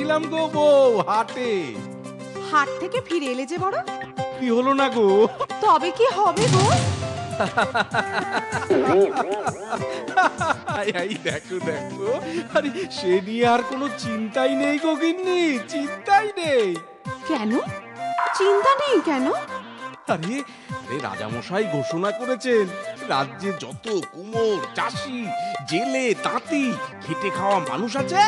গিয়েছিলাম গো বউ, হাটে। হাট থেকে ফিরে এলে যে বড়? কি হলো না গো? তবে কি হবে গো? এই দেখো দেখো, আরে সে নিয়ে আর কোনো চিন্তাই নেই গো গিন্নি, চিন্তাই নেই। কেন চিন্তা নেই কেন? আরে আরে রাজামশাই ঘোষণা করেছেন, রাজ্যে যত কুমোর, চাষি, জেলে, তাঁতি, খেটে খাওয়া মানুষ আছে,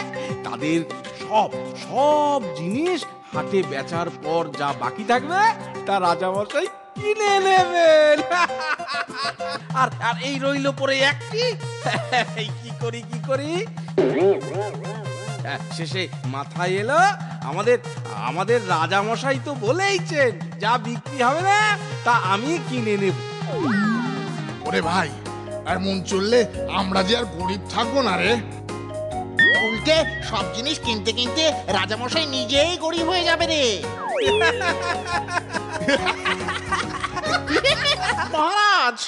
তাদের সব সব জিনিস হাটে বেচার পর যা বাকি থাকবে তা রাজামশাই কিনে নেবেন। আর আর এই রইল পরে একটি, কি করি শেষে মাথায় এলো, আমাদের রাজামশাই তো বলেইছেন যা বিক্রি হবে না তা আমি কিনে নেব। ওরে ভাই, এমন চললে আমরা যে আর গরিব থাকবো না রে। উল্টে সব জিনিস কিনতে কিনতে রাজামশাই নিজেই গরিব হয়ে যাবে রে। মহারাজ,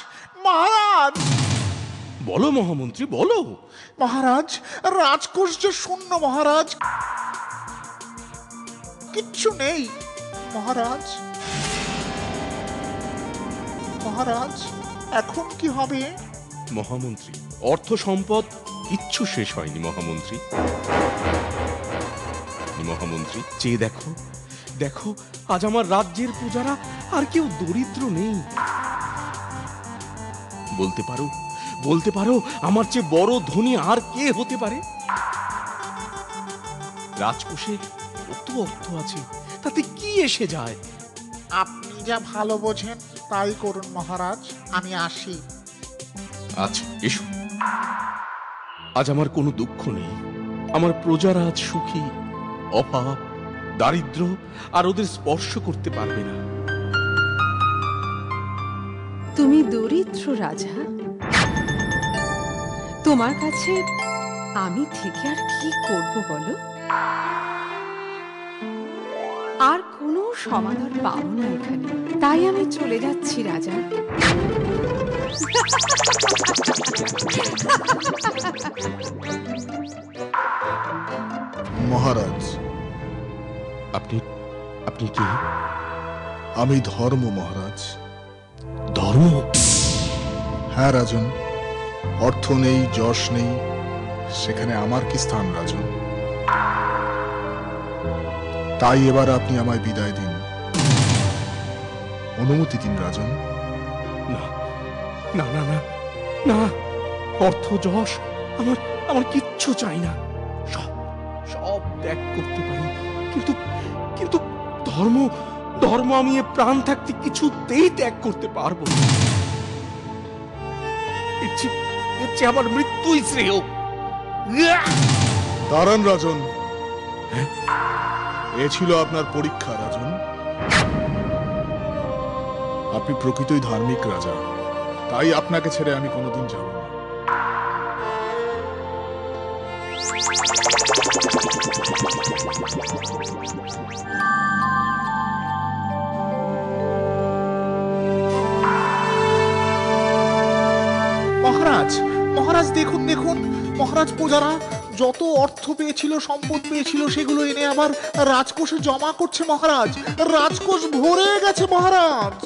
মহারাজ, বলো মহামন্ত্রী বলো। মহারাজ, রাজকোষ যে শূন্য মহারাজ, কিচ্ছু নেই মহারাজ। মহারাজ, এখন কি হবে? মহামন্ত্রী, অর্থ সম্পদ কিচ্ছু শেষ হয়নি মহামন্ত্রী। মহামন্ত্রী চেয়ে দেখো, দেখো আজ আমার রাজ্যের প্রজারা আর কেউ দরিদ্র নেই। বলতে পারো আমার চেয়ে বড় ধনী আর কে হতে পারে? রাজকোষে কত অর্থ আছে, তাতে কি এসে যায়? আপনি যা ভালো বোঝেন তাই করুন মহারাজ, আমি আসি। আচ্ছা এসো। আজ আমার কোনো দুঃখ নেই, আমার প্রজারা আজ সুখী। অভাব, দারিদ্র আর ওদের স্পর্শ করতে পারবে না। তুমি দরিদ্র রাজা, তোমার কাছে আমি থেকে আর কি করব বলো? আর কোনো সমাধান পাবো না এখানে, তাই আমি চলে যাচ্ছি রাজা। মহারাজ, আপনি কে? আমি ধর্ম মহারাজ। ধর্ম? হ্যাঁ রাজন, অর্থ নেই, যশ নেই, সেখানে আমার কি স্থান রাজন? তাই এবার আপনি আমায় বিদায় দিন, অনুমতি দিন রাজন। না না না না না, অর্থ যশ আমার কিচ্ছু চাই না। সব ত্যাগ করতে পারি, কিন্তু ধর্ম আমি এ প্রাণ থাকতে কিছুতেই ত্যাগ করতে পারবো না। এর চেয়ে আমার মৃত্যুই শ্রেয়। দাঁড়ান রাজন, এ ছিল আপনার পরীক্ষা রাজন। আপনি প্রকৃতই ধার্মিক রাজা, তাই আপনাকে ছেড়ে আমি কোনোদিন যাব না। মহারাজ, মহারাজ দেখুন দেখুন, মহারাজ প্রজারা যত অর্থ পেয়েছিল, সম্পদ পেয়েছিল, সেগুলো এনে আবার রাজকোষে জমা করছে মহারাজ। রাজকোষ ভরে গেছে মহারাজ।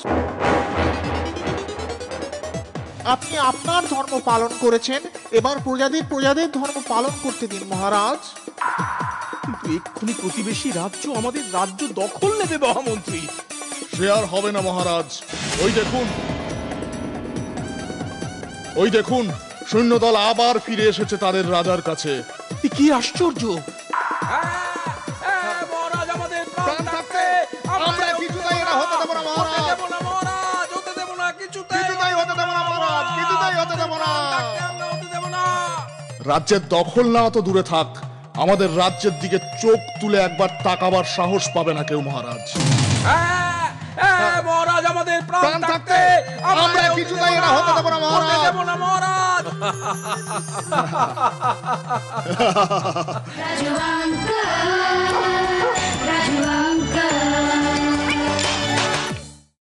আপনি আপনার ধর্ম পালন করেছেন, এবার প্রজাদের ধর্ম পালন করতে দিন মহারাজ। কিন্তু এক্ষুনি প্রতিবেশী রাজ্য আমাদের রাজ্য দখল নেবে মহামন্ত্রী। সে আর হবে না মহারাজ। ওই দেখুন সৈন্যদল আবার ফিরে এসেছে তাদের রাজার কাছে। কি আশ্চর্য! মহারাজ, আমাদের প্রাণ থাকতে আমরা কিছুতেই এটা হতে দেব না মহারাজ, হতে দেব না, কিছুতেই হতে দেব না মহারাজ, কিছুতেই হতে দেব না। রাজ্যের দখল না তো দূরে থাক, আমাদের রাজ্যের দিকে চোখ তুলে একবার তাকাবার সাহস পাবে না কেউ মহারাজ। মহারাজ, আমাদের প্রাণ থাকতে আমরা কিছুতেই এটা হতে দেব না মহারাজ। Rajavanga